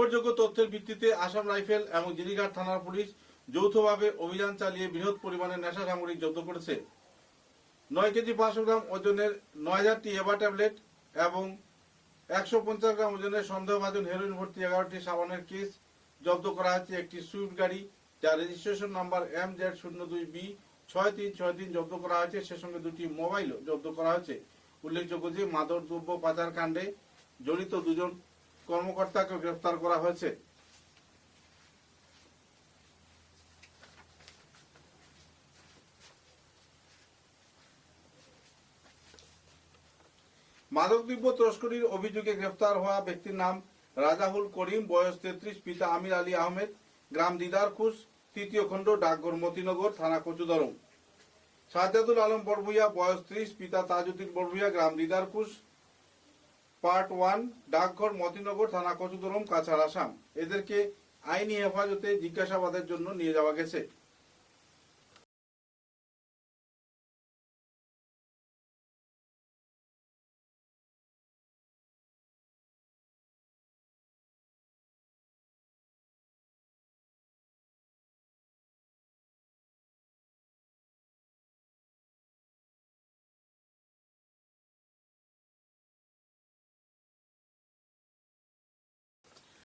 নির্ভরযোগ্য তথ্যের ভিত্তিতে আসাম রাইফেল এবং জিরিঘাট থানার পুলিশ যৌথভাবে অভিযান চালিয়ে বৃহৎ পরিমাণে নেশা সামগ্রী জব্দ করেছে। 9 কেজি 500 গ্রাম ওজনের 9000টি এবা ট্যাবলেট এবং 150 গ্রাম ওজনের সন্দেহভাজন হেরোইন ভর্তি 11টি সাবানের কেস জব্দ করা হয়েছে। একটি সুইফট গাড়ি যার রেজিস্ট্রেশন নাম্বার MZ02B 6363 জব্দ করা হয়েছে। সে সঙ্গে 2টি মোবাইলও জব্দ করা হয়েছে। উল্লেখযোগ্য যে মাদক দ্রব্য পাচার কাণ্ডে জড়িত 2 জন কর্মকর্তাকে গ্রেফতার করা হয়েছে। মাদকদ্রব্য তস্করির অভিযোগে গ্রেফতার হওয়া ব্যক্তির নাম রাজাহুল করিম, বয়স 33, পিতা আমির আলী আহমেদ, গ্রাম দিদারখুশ, 3য় খণ্ড, ডাকঘর মতিনগর, থানা কচুদরম। সাজ্জাদুল আলম বড়ভূইয়া, বয়স 30, পিতা তাজউদ্দিন বড়ভূইয়া, গ্রাম দিদারখুশ, পার্ট 1, ডাকঘর মতিনগর, থানা কচুদরম, কাছাড়, আসাম। এদেরকে আইনি হেফাজতে জিজ্ঞাসাবাদের জন্য নিয়ে যাওয়া গেছে।